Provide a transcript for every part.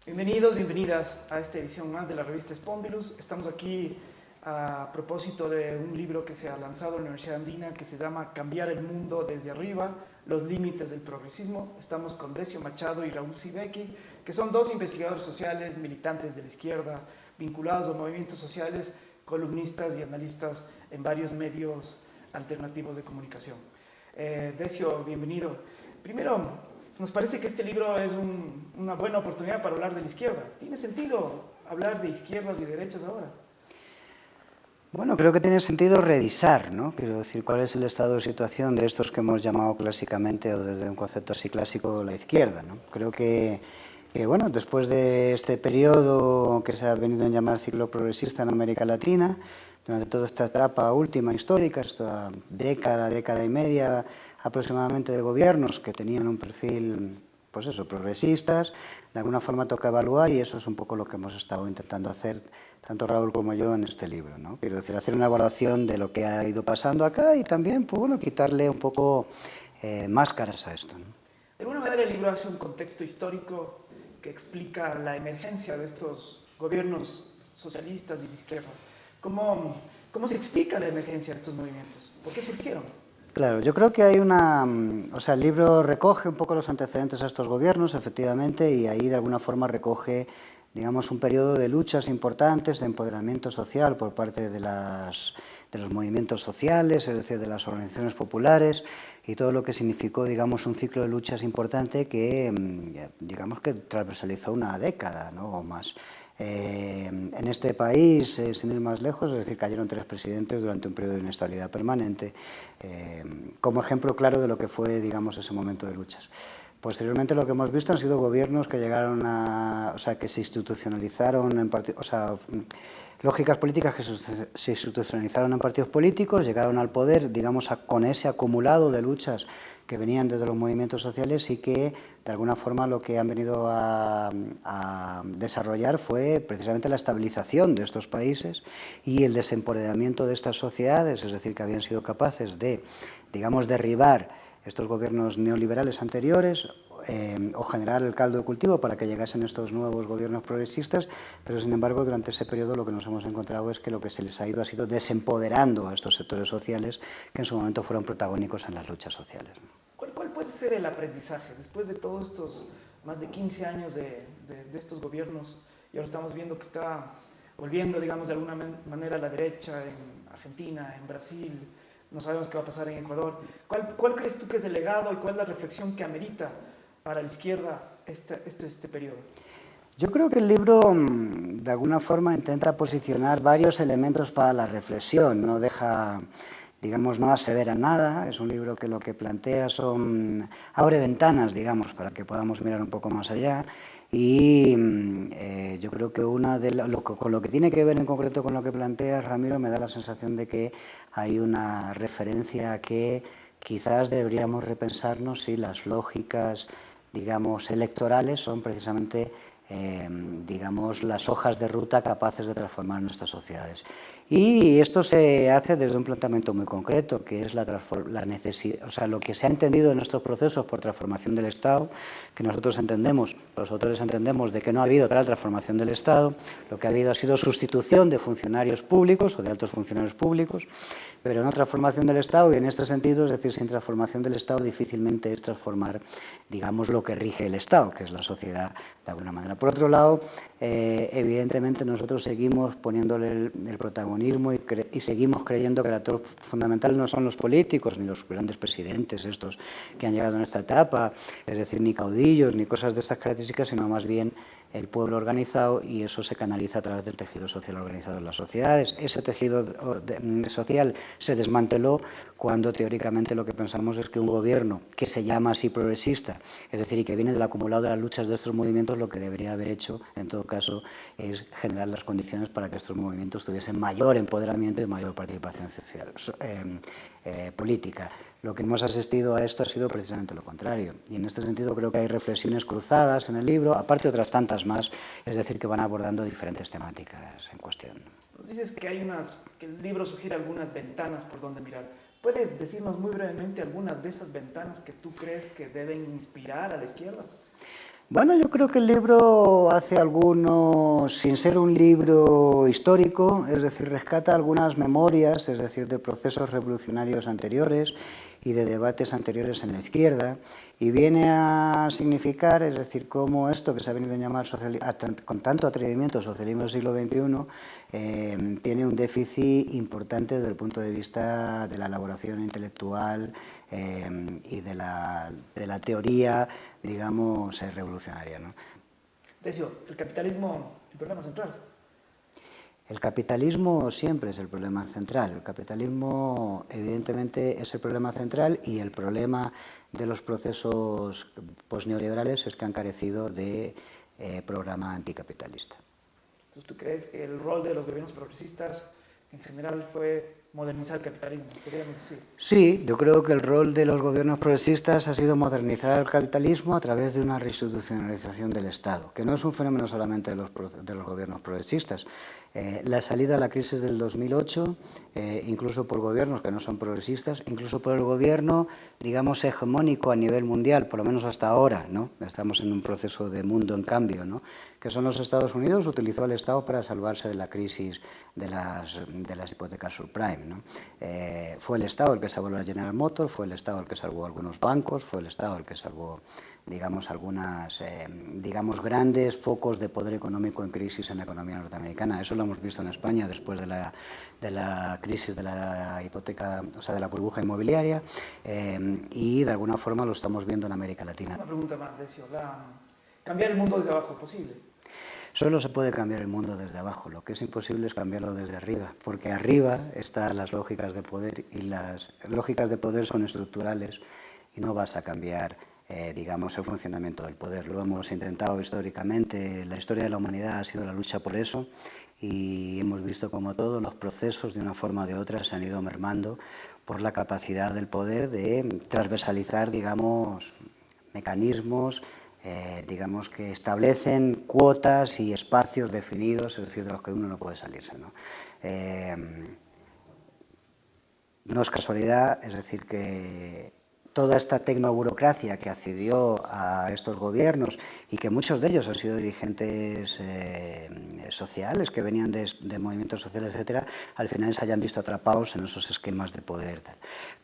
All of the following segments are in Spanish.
Bienvenidos, bienvenidas a esta edición más de la revista Spondylus. Estamos aquí a propósito de un libro que se ha lanzado en la Universidad Andina que se llama Cambiar el mundo desde arriba, los límites del progresismo. Estamos con Decio Machado y Raúl Sibeki, que son dos investigadores sociales, militantes de la izquierda, vinculados a movimientos sociales, columnistas y analistas en varios medios alternativos de comunicación. Decio, bienvenido. Primero, nos parece que este libro es una buena oportunidad para hablar de la izquierda. ¿Tiene sentido hablar de izquierdas y derechas ahora? Bueno, creo que tiene sentido revisar, ¿no? Quiero decir, cuál es el estado de situación de estos que hemos llamado clásicamente, o desde un concepto así clásico, la izquierda, ¿no? Creo que bueno, después de este periodo que se ha venido a llamar ciclo progresista en América Latina, durante toda esta etapa última histórica, esta década y media aproximadamente de gobiernos que tenían un perfil, pues eso, progresistas, de alguna forma toca evaluar y eso es un poco lo que hemos estado intentando hacer tanto Raúl como yo en este libro, ¿no? Quiero decir, hacer una evaluación de lo que ha ido pasando acá y también, pues bueno, quitarle un poco máscaras a esto, ¿no? De alguna manera el libro hace un contexto histórico que explica la emergencia de estos gobiernos socialistas y de izquierda. ¿Cómo se explica la emergencia de estos movimientos? ¿Por qué surgieron? Claro, yo creo que hay una... O sea, el libro recoge un poco los antecedentes a estos gobiernos, efectivamente, y ahí de alguna forma recoge, digamos, un periodo de luchas importantes, de empoderamiento social por parte de los movimientos sociales, es decir, de las organizaciones populares, y todo lo que significó, digamos, un ciclo de luchas importante que, digamos, que transversalizó una década, ¿no? O más. En este país, sin ir más lejos, es decir, cayeron 3 presidentes durante un periodo de inestabilidad permanente, como ejemplo claro de lo que fue, digamos, ese momento de luchas. Posteriormente lo que hemos visto han sido gobiernos que llegaron a, o sea, que se institucionalizaron en o sea, lógicas políticas que se institucionalizaron en partidos políticos, llegaron al poder, digamos, con ese acumulado de luchas que venían desde los movimientos sociales y que de alguna forma lo que han venido a desarrollar fue precisamente la estabilización de estos países y el desempoderamiento de estas sociedades, es decir, que habían sido capaces de, digamos, derribar estos gobiernos neoliberales anteriores o generar el caldo de cultivo para que llegasen estos nuevos gobiernos progresistas, pero sin embargo durante ese periodo lo que nos hemos encontrado es que lo que se les ha ido desempoderando a estos sectores sociales que en su momento fueron protagónicos en las luchas sociales. ¿Cuál puede ser el aprendizaje después de todos estos más de 15 años de estos gobiernos? Y ahora estamos viendo que está volviendo, digamos, de alguna manera a la derecha en Argentina, en Brasil, no sabemos qué va a pasar en Ecuador. ¿Cuál crees tú que es el legado y cuál es la reflexión que amerita para la izquierda este periodo? Yo creo que el libro de alguna forma intenta posicionar varios elementos para la reflexión, no deja, digamos, no asevera nada, es un libro que lo que plantea abre ventanas, digamos, para que podamos mirar un poco más allá y yo creo que con lo que tiene que ver en concreto con lo que plantea Ramiro me da la sensación de que hay una referencia a que quizás deberíamos repensarnos si las lógicas, digamos, electorales son precisamente digamos, las hojas de ruta capaces de transformar nuestras sociedades. Y esto se hace desde un planteamiento muy concreto, que es la necesidad, o sea, lo que se ha entendido en estos procesos por transformación del Estado, que nosotros entendemos, los autores entendemos de que no ha habido tal transformación del Estado, lo que ha habido ha sido sustitución de funcionarios públicos o de altos funcionarios públicos, pero no transformación del Estado, y en este sentido, es decir, sin transformación del Estado difícilmente es transformar, digamos, lo que rige el Estado, que es la sociedad de alguna manera. Por otro lado, evidentemente nosotros seguimos poniéndole el protagonismo y seguimos creyendo que el actor fundamental no son los políticos ni los grandes presidentes estos que han llegado en esta etapa, es decir, ni caudillos ni cosas de estas características, sino más bien el pueblo organizado, y eso se canaliza a través del tejido social organizado en las sociedades. Ese tejido social se desmanteló cuando teóricamente lo que pensamos es que un gobierno que se llama así progresista, es decir, y que viene del acumulado de las luchas de estos movimientos, lo que debería haber hecho, en todo caso, es generar las condiciones para que estos movimientos tuviesen mayor empoderamiento y mayor participación social, política. Lo que hemos asistido a esto ha sido precisamente lo contrario. Y en este sentido creo que hay reflexiones cruzadas en el libro, aparte de otras tantas más, es decir, que van abordando diferentes temáticas en cuestión. Nos dices que que el libro sugiere algunas ventanas por donde mirar. ¿Puedes decirnos muy brevemente algunas de esas ventanas que tú crees que deben inspirar a la izquierda? Bueno, yo creo que el libro hace algunos, sin ser un libro histórico, es decir, rescata algunas memorias, es decir, de procesos revolucionarios anteriores y de debates anteriores en la izquierda, y viene a significar, es decir, cómo esto que se ha venido a llamar con tanto atrevimiento socialismo del siglo XXI tiene un déficit importante desde el punto de vista de la elaboración intelectual y de la teoría, digamos, revolucionaria, ¿no? Decio, el capitalismo, el problema central. El capitalismo siempre es el problema central. El capitalismo, evidentemente, es el problema central, y el problema de los procesos posneoliberales es que han carecido de programa anticapitalista. Entonces, ¿tú crees que el rol de los gobiernos progresistas en general fue modernizar el capitalismo, podríamos decir? Sí, yo creo que el rol de los gobiernos progresistas ha sido modernizar el capitalismo a través de una reinstitucionalización del Estado, que no es un fenómeno solamente de los gobiernos progresistas. La salida a la crisis del 2008, incluso por gobiernos que no son progresistas, incluso por el gobierno, digamos, hegemónico a nivel mundial, por lo menos hasta ahora, ¿no? Estamos en un proceso de mundo en cambio, ¿no? Que son los Estados Unidos, utilizó al Estado para salvarse de la crisis de las hipotecas subprime, ¿no? Fue el Estado el que salvó la General Motors, fue el Estado el que salvó algunos bancos, fue el Estado el que salvó, digamos, digamos, grandes focos de poder económico en crisis en la economía norteamericana. Eso lo hemos visto en España después de la crisis de la hipoteca, o sea, de la burbuja inmobiliaria, y de alguna forma lo estamos viendo en América Latina. Una pregunta más, Decio. ¿Cambiar el mundo desde abajo posible? Solo se puede cambiar el mundo desde abajo, lo que es imposible es cambiarlo desde arriba, porque arriba están las lógicas de poder, y las lógicas de poder son estructurales y no vas a cambiar, digamos, el funcionamiento del poder. Lo hemos intentado históricamente, la historia de la humanidad ha sido la lucha por eso, y hemos visto como todos los procesos, de una forma o de otra, se han ido mermando por la capacidad del poder de transversalizar, digamos, mecanismos, digamos, que establecen cuotas y espacios definidos, es decir, de los que uno no puede salirse, ¿no? No es casualidad, es decir, que toda esta tecnoburocracia que accedió a estos gobiernos, y que muchos de ellos han sido dirigentes sociales, que venían de movimientos sociales, etcétera, al final se hayan visto atrapados en esos esquemas de poder.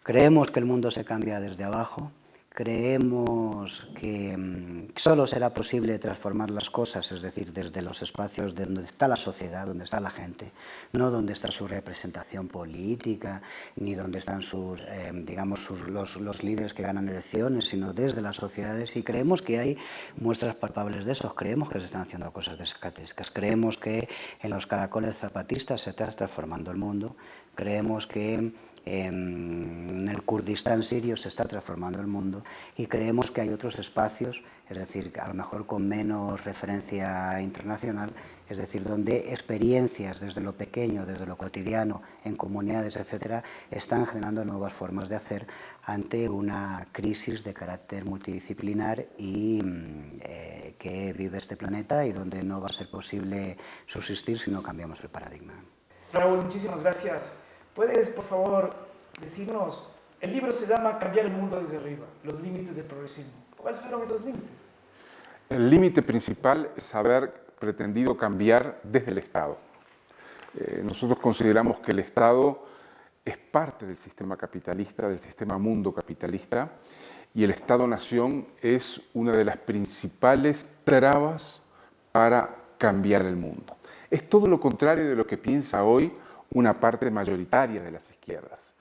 Creemos que el mundo se cambia desde abajo. Creemos que solo será posible transformar las cosas, es decir, desde los espacios de donde está la sociedad, donde está la gente, no donde está su representación política, ni donde están los líderes que ganan elecciones, sino desde las sociedades, y creemos que hay muestras palpables de eso. Creemos que se están haciendo cosas descatescas, creemos que en los caracoles zapatistas se está transformando el mundo, creemos que en el Kurdistán sirio se está transformando el mundo, y creemos que hay otros espacios, es decir, a lo mejor con menos referencia internacional, es decir, donde experiencias desde lo pequeño, desde lo cotidiano, en comunidades, etcétera, están generando nuevas formas de hacer ante una crisis de carácter multidisciplinar y que vive este planeta, y donde no va a ser posible subsistir si no cambiamos el paradigma. Raúl, muchísimas gracias. ¿Puedes, por favor, decirnos, el libro se llama Cambiar el mundo desde arriba, los límites del progresismo? ¿Cuáles fueron esos límites? El límite principal es haber pretendido cambiar desde el Estado. Nosotros consideramos que el Estado es parte del sistema capitalista, del sistema mundo capitalista, y el Estado-nación es una de las principales trabas para cambiar el mundo. Es todo lo contrario de lo que piensa hoy una parte mayoritaria de las izquierdas.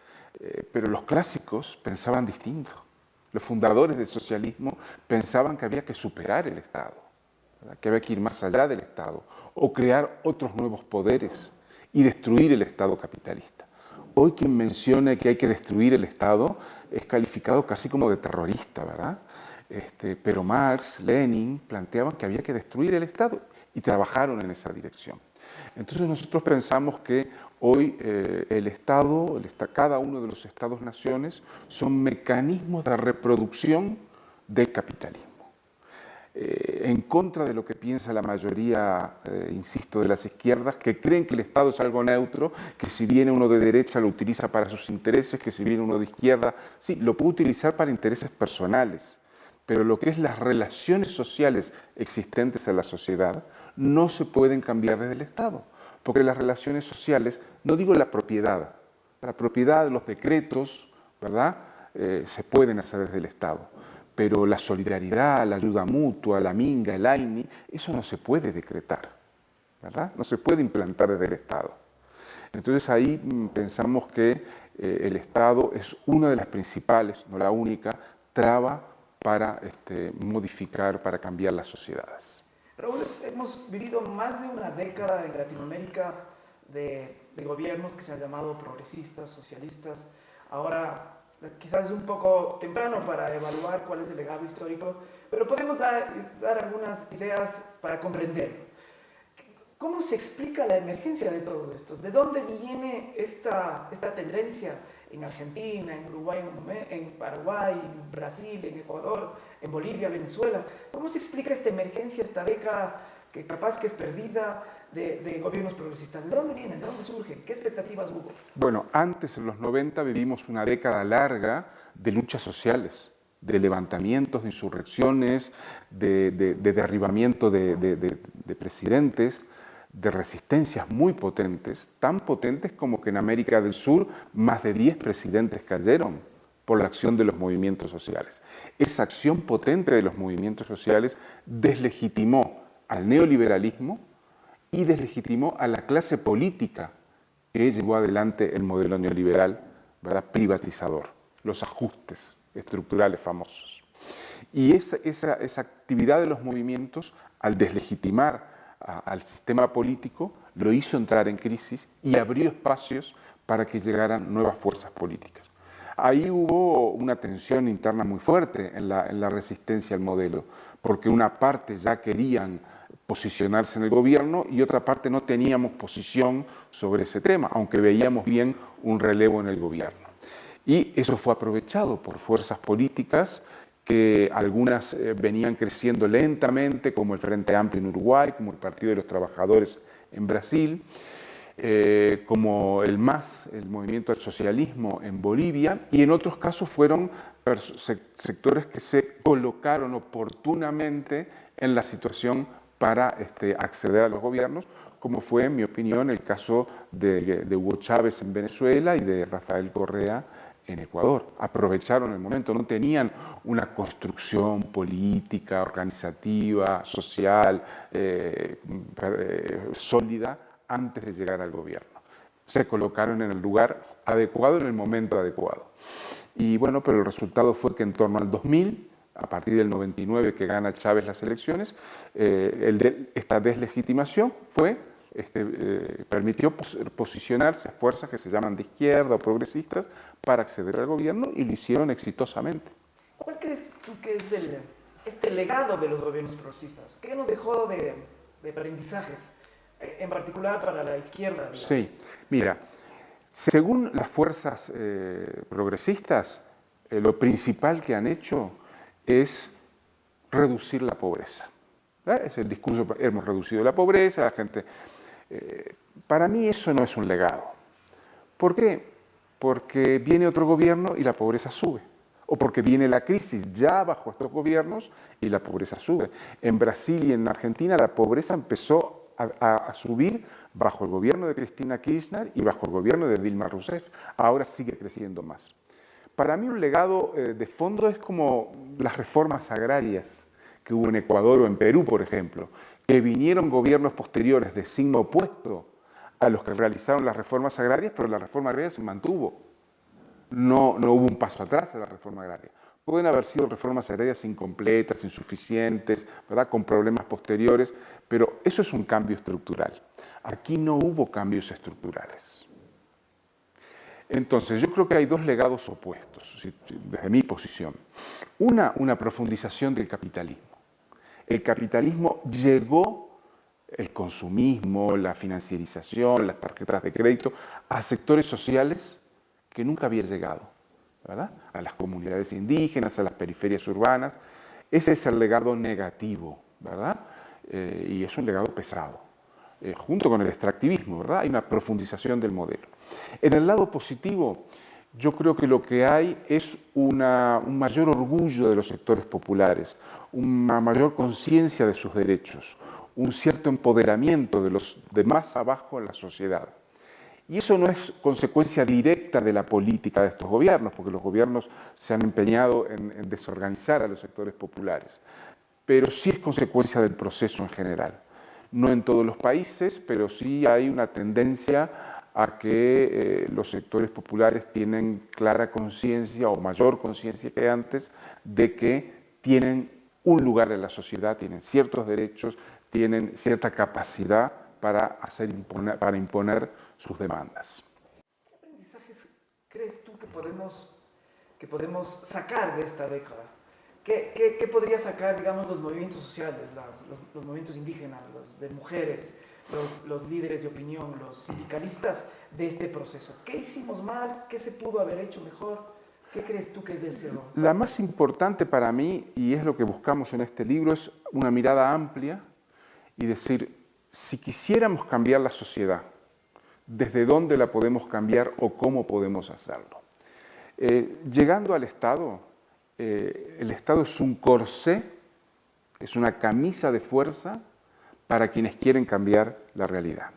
Pero los clásicos pensaban distinto. Los fundadores del socialismo pensaban que había que superar el Estado, ¿verdad? Que había que ir más allá del Estado, o crear otros nuevos poderes y destruir el Estado capitalista. Hoy quien menciona que hay que destruir el Estado es calificado casi como de terrorista, ¿verdad? Pero Marx, Lenin planteaban que había que destruir el Estado y trabajaron en esa dirección. Entonces nosotros pensamos que hoy el Estado, cada uno de los Estados-naciones, son mecanismos de reproducción del capitalismo. En contra de lo que piensa la mayoría, insisto, de las izquierdas, que creen que el Estado es algo neutro, que si viene uno de derecha lo utiliza para sus intereses, que si viene uno de izquierda, sí, lo puede utilizar para intereses personales, pero lo que es las relaciones sociales existentes en la sociedad no se pueden cambiar desde el Estado, porque las relaciones sociales, no digo la propiedad, los decretos, ¿verdad? Se pueden hacer desde el Estado, pero la solidaridad, la ayuda mutua, la minga, el AINI, eso no se puede decretar, ¿verdad? No se puede implantar desde el Estado. Entonces ahí pensamos que el Estado es una de las principales, no la única, traba para modificar, para cambiar las sociedades. Raúl, hemos vivido más de una década en Latinoamérica de gobiernos que se han llamado progresistas, socialistas. Ahora quizás es un poco temprano para evaluar cuál es el legado histórico, pero podemos dar algunas ideas para comprenderlo. ¿Cómo se explica la emergencia de todos estos? ¿De dónde viene esta tendencia en Argentina, en Uruguay, en Paraguay, en Brasil, en Ecuador, en Bolivia, Venezuela? ¿Cómo se explica esta emergencia, esta década que capaz que es perdida de gobiernos progresistas? ¿De dónde vienen? ¿De dónde surgen? ¿Qué expectativas hubo? Bueno, antes, en los 90, vivimos una década larga de luchas sociales, de levantamientos, de insurrecciones, de derribamiento de presidentes, de resistencias muy potentes, tan potentes como que en América del Sur más de 10 presidentes cayeron por la acción de los movimientos sociales. Esa acción potente de los movimientos sociales deslegitimó al neoliberalismo y deslegitimó a la clase política que llevó adelante el modelo neoliberal, ¿verdad?, privatizador, los ajustes estructurales famosos. Y esa actividad de los movimientos, al deslegitimar al sistema político, lo hizo entrar en crisis y abrió espacios para que llegaran nuevas fuerzas políticas. Ahí hubo una tensión interna muy fuerte en la resistencia al modelo, porque una parte ya querían posicionarse en el gobierno y otra parte no teníamos posición sobre ese tema, aunque veíamos bien un relevo en el gobierno. Y eso fue aprovechado por fuerzas políticas que algunas venían creciendo lentamente, como el Frente Amplio en Uruguay, como el Partido de los Trabajadores en Brasil, como el MAS, el Movimiento al Socialismo en Bolivia, y en otros casos fueron sectores que se colocaron oportunamente en la situación para acceder a los gobiernos, como fue, en mi opinión, el caso de Hugo Chávez en Venezuela y de Rafael Correa en Ecuador. Aprovecharon el momento, no tenían una construcción política, organizativa, social, sólida antes de llegar al gobierno. Se colocaron en el lugar adecuado, en el momento adecuado. Y bueno, pero el resultado fue que en torno al 2000, a partir del 99 que gana Chávez las elecciones, esta deslegitimación permitió posicionarse a fuerzas que se llaman de izquierda o progresistas para acceder al gobierno y lo hicieron exitosamente. ¿Cuál crees tú que es este legado de los gobiernos progresistas? ¿Qué nos dejó de aprendizajes, en particular para la izquierda, digamos? Sí, mira, según las fuerzas progresistas, lo principal que han hecho es reducir la pobreza. Es el discurso, hemos reducido la pobreza, la gente... para mí eso no es un legado. ¿Por qué? Porque viene otro gobierno y la pobreza sube. O porque viene la crisis ya bajo estos gobiernos y la pobreza sube. En Brasil y en Argentina la pobreza empezó a subir bajo el gobierno de Cristina Kirchner y bajo el gobierno de Dilma Rousseff. Ahora sigue creciendo más. Para mí un legado de fondo es como las reformas agrarias que hubo en Ecuador o en Perú, por ejemplo, que vinieron gobiernos posteriores de signo opuesto a los que realizaron las reformas agrarias, pero la reforma agraria se mantuvo. No hubo un paso atrás en la reforma agraria. Pueden haber sido reformas agrarias incompletas, insuficientes, ¿verdad?, con problemas posteriores, pero eso es un cambio estructural. Aquí no hubo cambios estructurales. Entonces, yo creo que hay dos legados opuestos, desde mi posición. Una profundización del capitalismo. El capitalismo llegó, el consumismo, la financiarización, las tarjetas de crédito, a sectores sociales que nunca había llegado, ¿verdad?, a las comunidades indígenas, a las periferias urbanas. Ese es el legado negativo, ¿verdad? Y es un legado pesado. Junto con el extractivismo, ¿verdad?, hay una profundización del modelo. En el lado positivo, Yo creo que lo que hay es un mayor orgullo de los sectores populares, una mayor conciencia de sus derechos, un cierto empoderamiento de los de más abajo en la sociedad. Y eso no es consecuencia directa de la política de estos gobiernos, porque los gobiernos se han empeñado en desorganizar a los sectores populares, pero sí es consecuencia del proceso en general. No en todos los países, pero sí hay una tendencia a que los sectores populares tienen clara conciencia o mayor conciencia que antes de que tienen un lugar en la sociedad, tienen ciertos derechos, tienen cierta capacidad para imponer sus demandas. ¿Qué aprendizajes crees tú que podemos sacar de esta década? ¿Qué podría sacar, digamos, los movimientos sociales, los movimientos indígenas, los de mujeres, los líderes de opinión, los sindicalistas de este proceso? ¿Qué hicimos mal? ¿Qué se pudo haber hecho mejor? ¿Qué crees tú que es ese error? La más importante para mí, y es lo que buscamos en este libro, es una mirada amplia y decir, si quisiéramos cambiar la sociedad, ¿desde dónde la podemos cambiar o cómo podemos hacerlo? Llegando al Estado, el Estado es un corsé, es una camisa de fuerza para quienes quieren cambiar la realidad.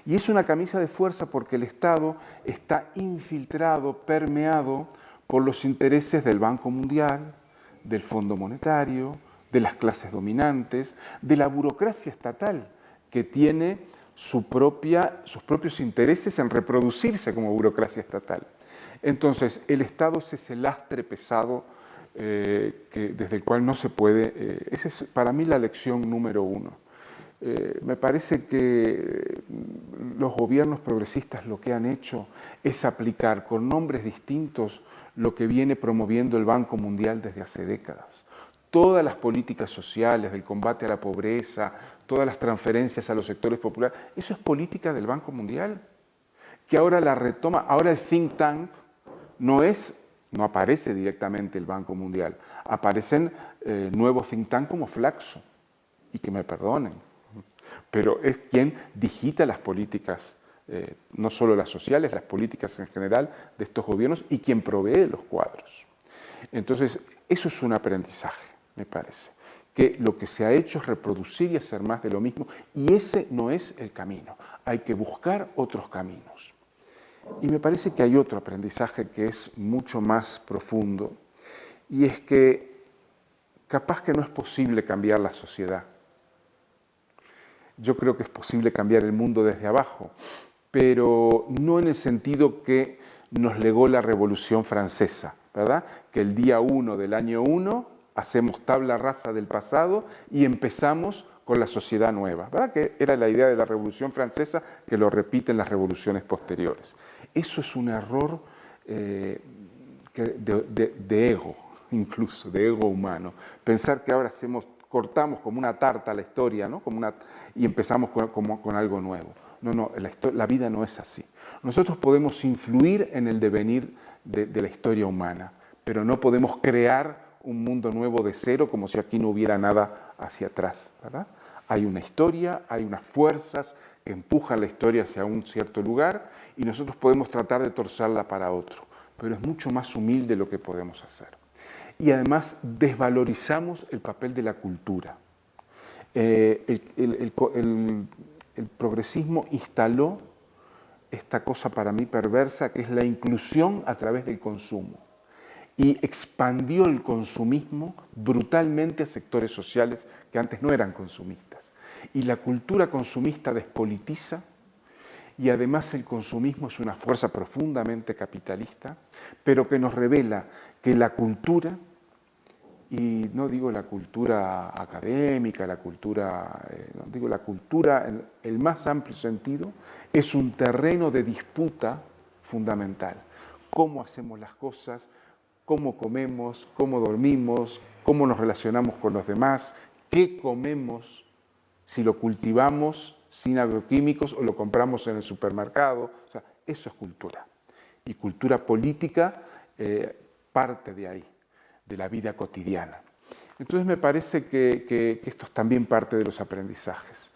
Y es una camisa de fuerza porque el Estado está infiltrado, permeado por los intereses del Banco Mundial, del Fondo Monetario, de las clases dominantes, de la burocracia estatal, que tiene sus propios intereses en reproducirse como burocracia estatal. Entonces, el Estado es ese lastre pesado desde el cual no se puede... esa es para mí la lección número uno. Me parece que los gobiernos progresistas lo que han hecho es aplicar con nombres distintos lo que viene promoviendo el Banco Mundial desde hace décadas. Todas las políticas sociales, del combate a la pobreza, todas las transferencias a los sectores populares, eso es política del Banco Mundial, que ahora la retoma. Ahora el think tank no aparece directamente el Banco Mundial, aparecen nuevos think tank como Flaxo, y que me perdonen, pero es quien digita las políticas, no solo las sociales, las políticas en general de estos gobiernos y quien provee los cuadros. Entonces, eso es un aprendizaje, me parece, que lo que se ha hecho es reproducir y hacer más de lo mismo, y ese no es el camino, hay que buscar otros caminos. Y me parece que hay otro aprendizaje que es mucho más profundo, y es que capaz que no es posible cambiar la sociedad. Yo creo que es posible cambiar el mundo desde abajo, pero no en el sentido que nos legó la Revolución Francesa, ¿verdad? Que el día 1 del año 1 hacemos tabla rasa del pasado y empezamos con la sociedad nueva, ¿verdad? Que era la idea de la Revolución Francesa, que lo repiten las revoluciones posteriores. Eso es un error de ego, incluso, de ego humano. Pensar que ahora cortamos como una tarta la historia, ¿no? Y empezamos con algo nuevo. No, la vida no es así. Nosotros podemos influir en el devenir de la historia humana, pero no podemos crear un mundo nuevo de cero como si aquí no hubiera nada hacia atrás, ¿verdad? Hay una historia, hay unas fuerzas que empujan la historia hacia un cierto lugar y nosotros podemos tratar de torcerla para otro, pero es mucho más humilde lo que podemos hacer. Y además desvalorizamos el papel de la cultura. El progresismo instaló esta cosa para mí perversa, que es la inclusión a través del consumo, y expandió el consumismo brutalmente a sectores sociales que antes no eran consumistas. Y la cultura consumista despolitiza, y además el consumismo es una fuerza profundamente capitalista, pero que nos revela que la cultura, y no digo la cultura académica, digo la cultura en el más amplio sentido, es un terreno de disputa fundamental. Cómo hacemos las cosas, cómo comemos, cómo dormimos, cómo nos relacionamos con los demás, qué comemos, si lo cultivamos sin agroquímicos o lo compramos en el supermercado. O sea, eso es cultura. Y cultura política parte de ahí, de la vida cotidiana. Entonces me parece que esto es también parte de los aprendizajes.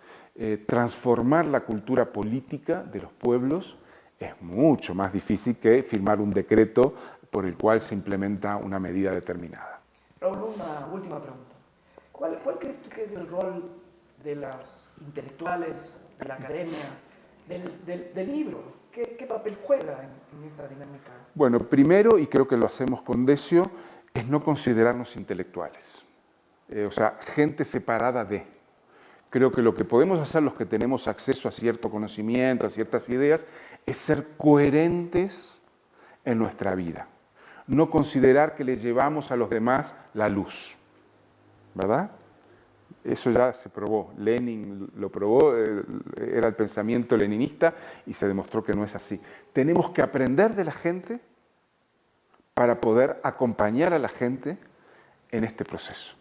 Transformar la cultura política de los pueblos es mucho más difícil que firmar un decreto por el cual se implementa una medida determinada. Raúl, una última pregunta. ¿Cuál crees tú que es el rol de los intelectuales, de la academia, del libro? ¿Qué papel juega en esta dinámica? Bueno, primero, y creo que lo hacemos con Decio, es no considerarnos intelectuales. O sea, gente separada de. Creo que lo que podemos hacer los que tenemos acceso a cierto conocimiento, a ciertas ideas, es ser coherentes en nuestra vida. No considerar que le llevamos a los demás la luz, ¿verdad? Eso ya se probó, Lenin lo probó, era el pensamiento leninista y se demostró que no es así. Tenemos que aprender de la gente para poder acompañar a la gente en este proceso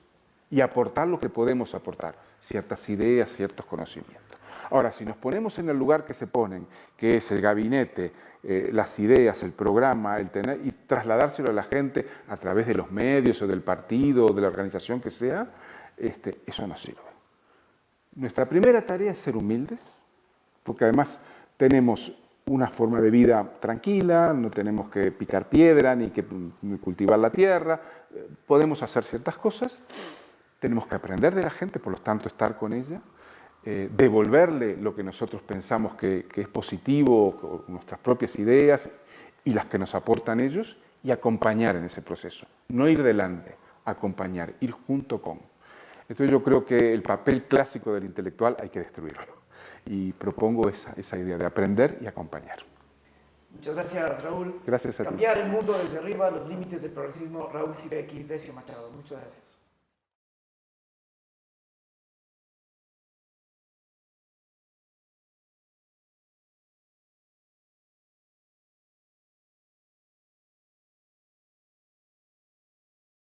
y aportar lo que podemos aportar, ciertas ideas, ciertos conocimientos. Ahora, si nos ponemos en el lugar que se ponen, que es el gabinete, las ideas, el programa, el tener y trasladárselo a la gente a través de los medios o del partido o de la organización que sea, eso no sirve. Nuestra primera tarea es ser humildes, porque además tenemos una forma de vida tranquila, no tenemos que picar piedra ni que cultivar la tierra, podemos hacer ciertas cosas, tenemos que aprender de la gente, por lo tanto estar con ella, devolverle lo que nosotros pensamos que es positivo, nuestras propias ideas y las que nos aportan ellos, y acompañar en ese proceso. No ir delante, acompañar, ir junto con. Entonces yo creo que el papel clásico del intelectual hay que destruirlo. Y propongo esa idea de aprender y acompañar. Muchas gracias, Raúl. Gracias a ti. Cambiar el mundo desde arriba, los límites del progresismo. Raúl Sibeki, Decio Machado. Muchas gracias.